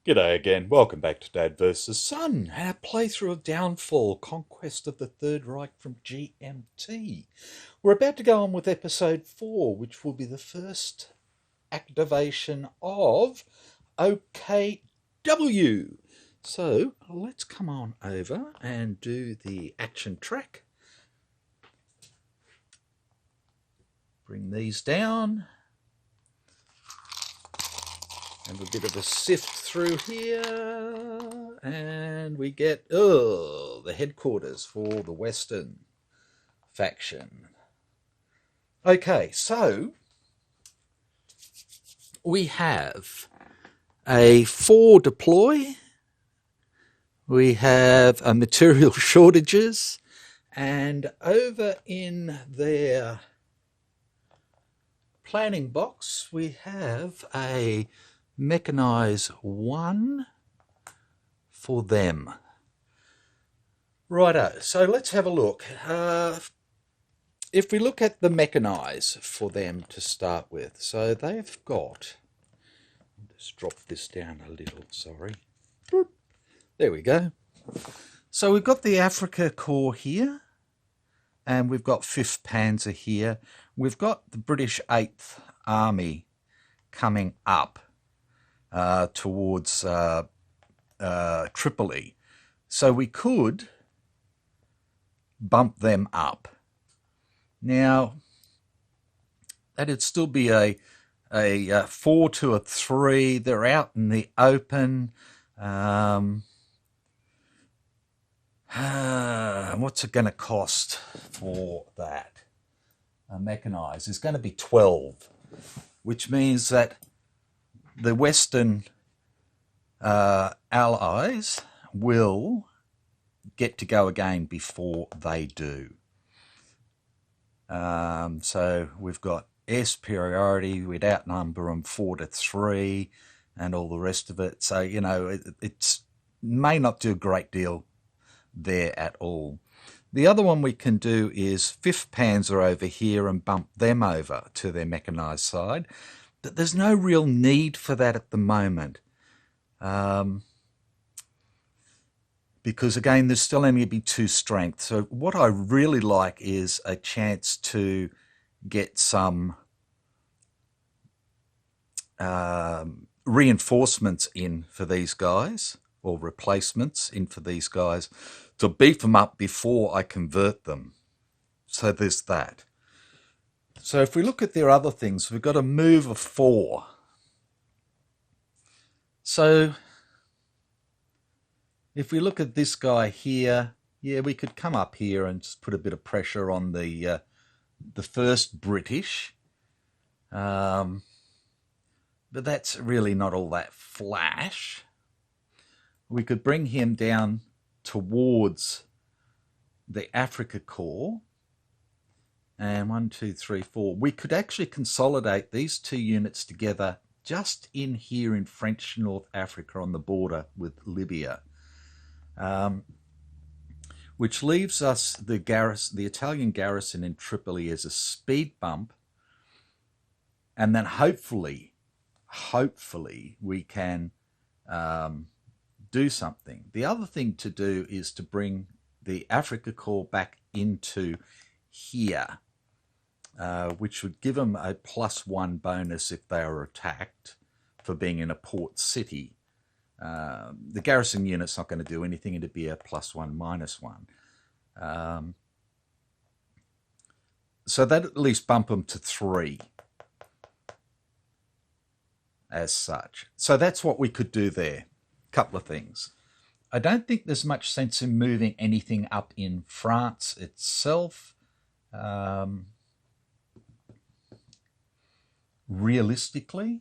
G'day again, welcome back to Dad vs. Son, our playthrough of Downfall, Conquest of the Third Reich from GMT. We're about to go on with episode 4, which will be the first activation of OKW. So let's come on over and do the action track. Bring these down. Have a bit of a sift through here, and we get the headquarters for the Western faction. Okay, so we have a 4 deploy, we have a material shortages, and over in their planning box we have a mechanize 1 for them. Righto, so let's have a look. If we look at the mechanize for them to start with, so they've got, let's drop this down a little, sorry. There we go. So we've got the Africa Corps here, and we've got 5th Panzer here. We've got the British 8th Army coming up towards Tripoli. So we could bump them up. Now, that'd still be a 4 to a 3. They're out in the open. What's it going to cost for that? Mechanized is going to be 12, which means that the Western allies will get to go again before they do. So we've got air superiority, we'd outnumber them 4 to 3 and all the rest of it. So, you know, it may not do a great deal there at all. The other one we can do is 5th Panzer over here and bump them over to their mechanized side. But there's no real need for that at the moment. Because again, there's still only be 2 strength. So what I really like is a chance to get some reinforcements in for these guys, or replacements in for these guys, to beef them up before I convert them. So there's that. So if we look at their other things, we've got a move of 4. So if we look at this guy here, yeah, we could come up here and just put a bit of pressure on the first British. But that's really not all that flash. We could bring him down towards the Africa Corps. And 1, 2, 3, 4. We could actually consolidate these 2 units together just in here in French North Africa on the border with Libya, which leaves us the Italian garrison in Tripoli as a speed bump, and then hopefully we can do something. The other thing to do is to bring the Africa Corps back into here, which would give them a +1 bonus if they are attacked for being in a port city. The garrison unit's not going to do anything, it'd be a +1 -1. So that at least bump them to 3 as such. So that's what we could do there. Couple of things. I don't think there's much sense in moving anything up in France itself. Realistically.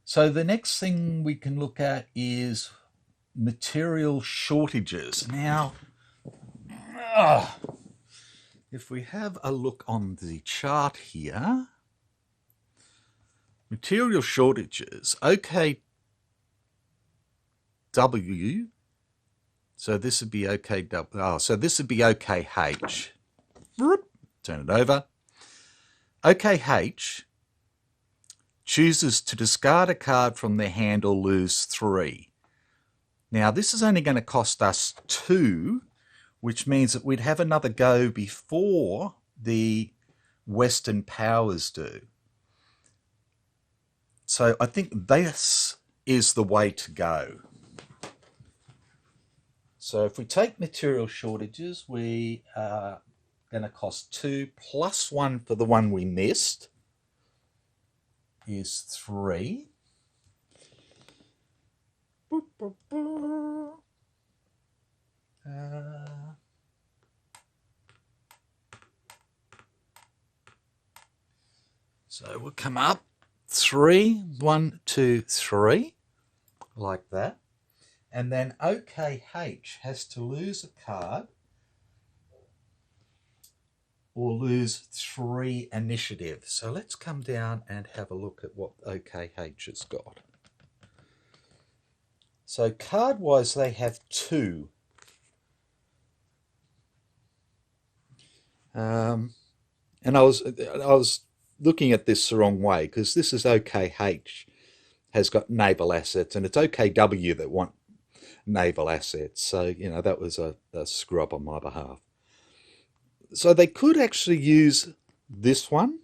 So the next thing we can look at is material shortages. Now, if we have a look on the chart here, material shortages, okay, W. So this would be OKW. Oh, so this would be OKH. Turn it over. OKH chooses to discard a card from their hand or lose 3. Now, this is only going to cost us 2, which means that we'd have another go before the Western powers do. So I think this is the way to go. So if we take material shortages, we are going to cost 2 plus 1 for the one we missed is 3. So we'll come up 3, 1, 2, 3, like that. And then OKH has to lose a card or lose 3 initiative. So let's come down and have a look at what OKH has got. So card-wise, they have 2. And I was looking at this the wrong way, because this is OKH has got naval assets, and it's OKW that want naval assets. So, you know, that was a screw up on my behalf. So they could actually use this one.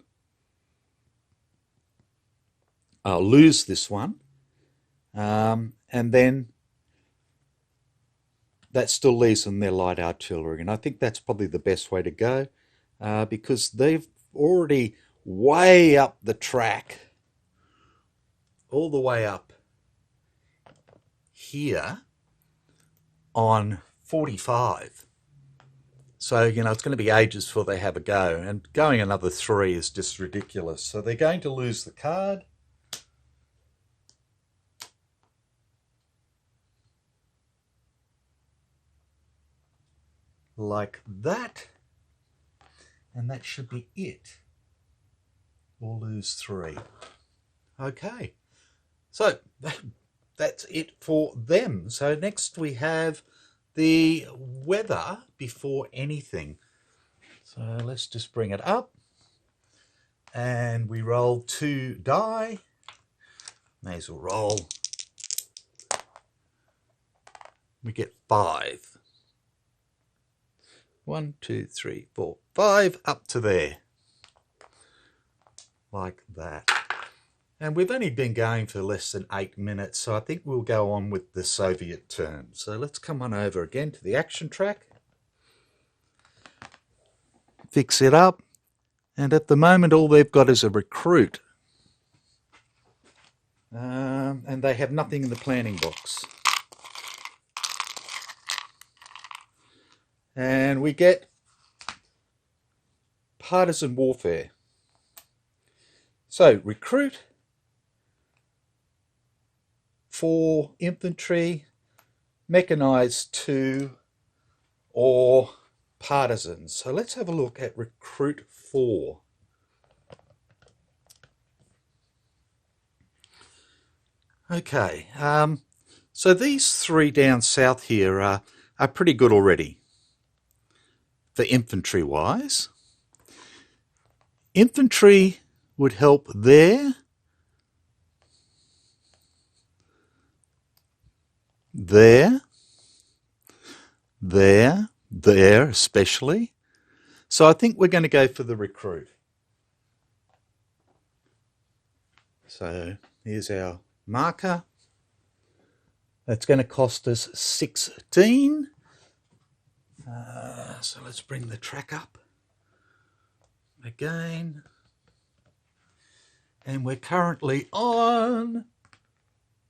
I'll lose this one. And then that still leaves them their light artillery. And I think that's probably the best way to go, because they've already way up the track, all the way up here on 45. So, you know, it's going to be ages before they have a go. And going another 3 is just ridiculous. So they're going to lose the card. Like that. And that should be it. Or lose 3. Okay. So that's it for them. So next we have the weather before anything. So let's just bring it up. And we roll 2 die. May as well roll. We get 5. 1, 2, 3, 4, 5, up to there. Like that. And we've only been going for less than 8 minutes, so I think we'll go on with the Soviet turn. So let's come on over again to the action track. Fix it up. And at the moment, all they've got is a recruit. And they have nothing in the planning box. And we get partisan warfare. So recruit for infantry, mechanized 2, or partisans. So let's have a look at recruit 4. Okay, so these 3 down south here are pretty good already for infantry wise. Infantry would help there, there especially. So I think we're going to go for the recruit. So here's our marker. That's going to cost us 16. So let's bring the track up again. And we're currently on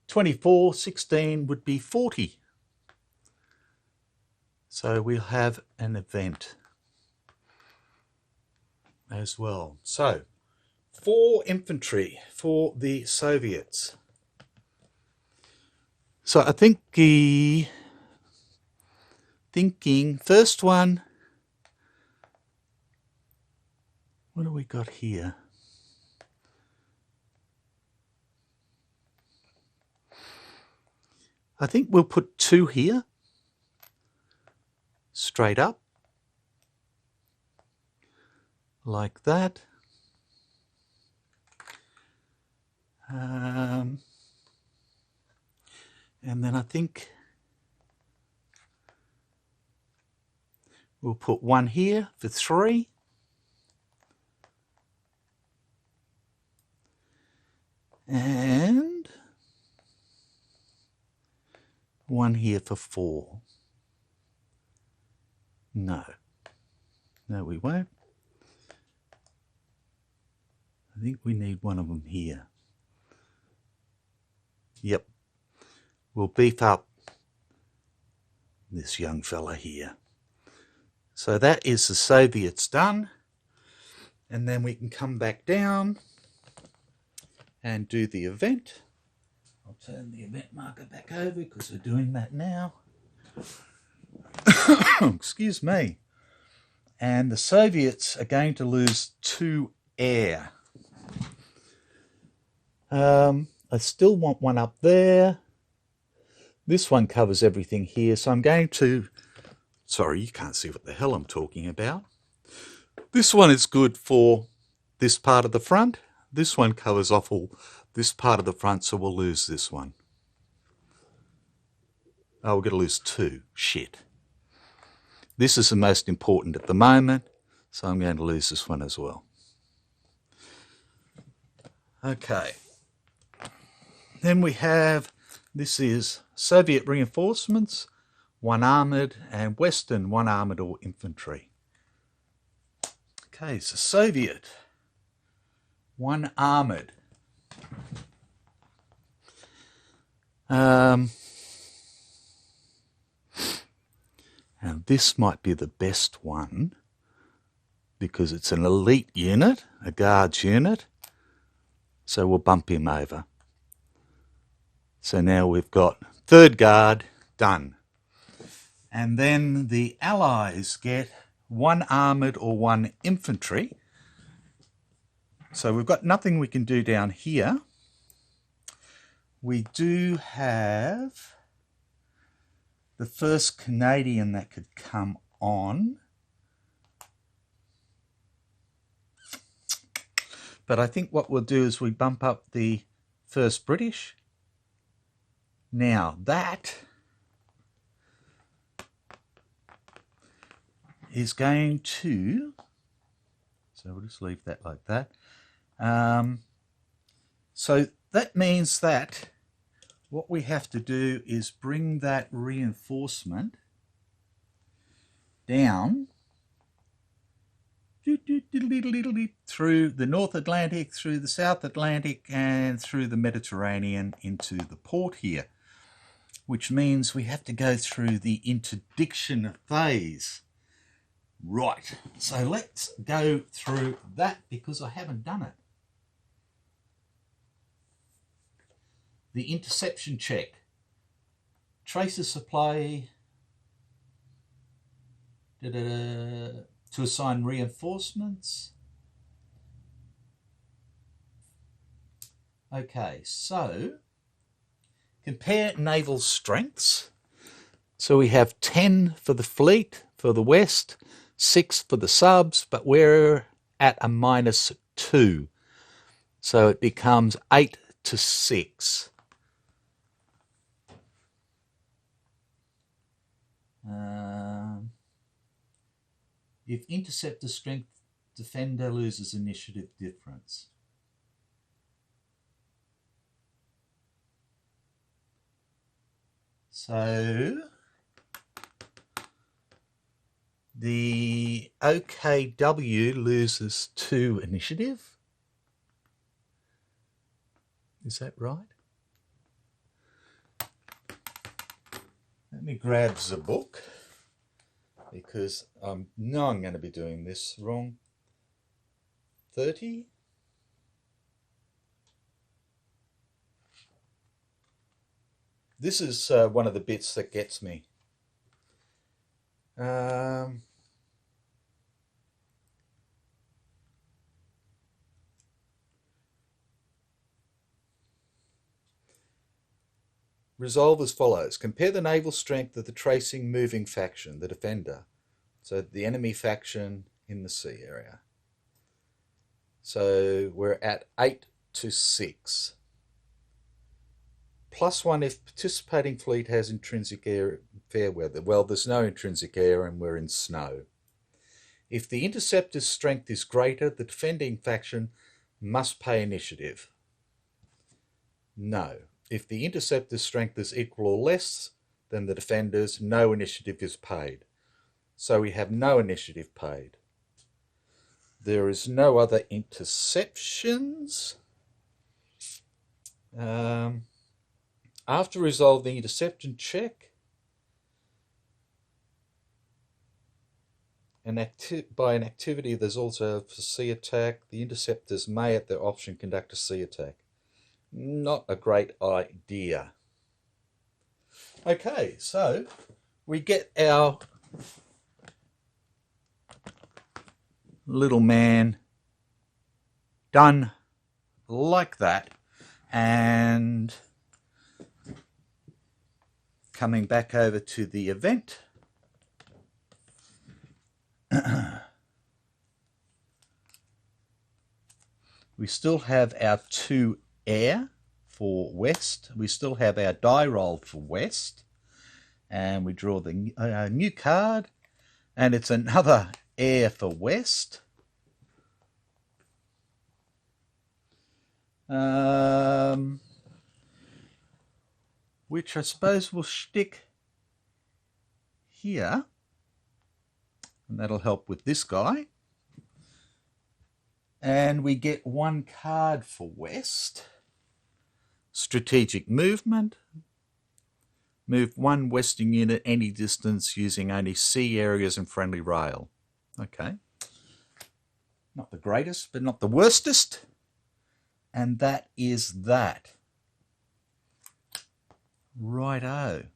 24, 16 would be 40. So we'll have an event as well. So 4 infantry for the Soviets. So I think thinking first one, what do we got here? I think we'll put 2 here, straight up, like that. And then I think we'll put 1 here for 3. And 1 here for 4. No, we won't. I think we need one of them here. Yep, we'll beef up this young fella here. So that is the Soviets done. And then we can come back down and do the event. I'll turn the event marker back over because we're doing that now. Excuse me. And the Soviets are going to lose 2 air. I still want 1 up there. This one covers everything here, so I'm going to... Sorry, you can't see what the hell I'm talking about. This one is good for this part of the front. This one covers off all this part of the front, so we'll lose this one. Oh, we're going to lose 2. Shit. This is the most important at the moment, so I'm going to lose this one as well. Okay. Then we have, this is Soviet reinforcements, 1 armoured, and Western 1 armoured or infantry. Okay, so Soviet, 1 armoured. And this might be the best one because it's an elite unit, a guards unit. So we'll bump him over. So now we've got 3rd Guard done. And then the Allies get 1 armoured or 1 infantry. So we've got nothing we can do down here. We do have the 1st Canadian that could come on. But I think what we'll do is we bump up the 1st British. Now that is going to, so we'll just leave that like that. So that means that what we have to do is bring that reinforcement down through the North Atlantic, through the South Atlantic, and through the Mediterranean into the port here, which means we have to go through the interdiction phase. Right, so let's go through that because I haven't done it. The interception check. Trace a supply to assign reinforcements. Okay, so compare naval strengths. So we have 10 for the fleet for the West, 6 for the subs, but we're at a -2. So it becomes 8 to 6. If interceptor strength, defender loses initiative difference. So the OKW loses 2 initiative. Is that right? Let me grab the book because I know I'm going to be doing this wrong. 30. This is one of the bits that gets me. resolve as follows. Compare the naval strength of the tracing moving faction, the defender. So the enemy faction in the sea area. So we're at 8 to 6. +1 if participating fleet has intrinsic air fair weather. Well, there's no intrinsic air and we're in snow. If the interceptor's strength is greater, the defending faction must pay initiative. No. If the interceptor's strength is equal or less than the defender's, no initiative is paid. So we have no initiative paid. There is no other interceptions. After resolving the interception check, by an activity there's also a sea attack, the interceptors may at their option conduct a sea attack. Not a great idea. Okay, so we get our little man done like that, and coming back over to the event, we still have our 2 air for west. We still have our die roll for west, and we draw the new card, and it's another air for west. Which I suppose will stick here, and that'll help with this guy. And we get 1 card for west. Strategic movement. Move 1 western unit any distance using only sea areas and friendly rail. Okay. Not the greatest, but not the worstest. And that is that. Righto.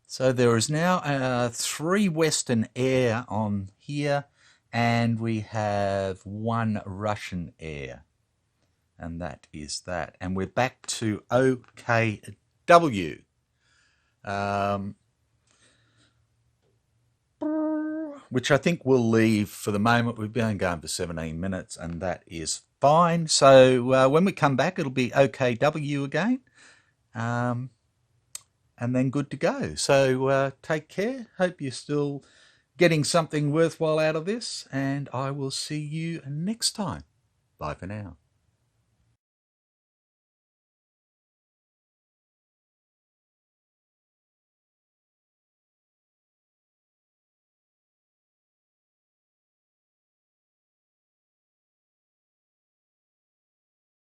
So there is now 3 western air on here, and we have 1 Russian air. And that is that. And we're back to OKW. Which I think we'll leave for the moment. We've been going for 17 minutes, and that is fine. So when we come back, it'll be OKW again. And then good to go. So take care. Hope you're still getting something worthwhile out of this, and I will see you next time. Bye for now.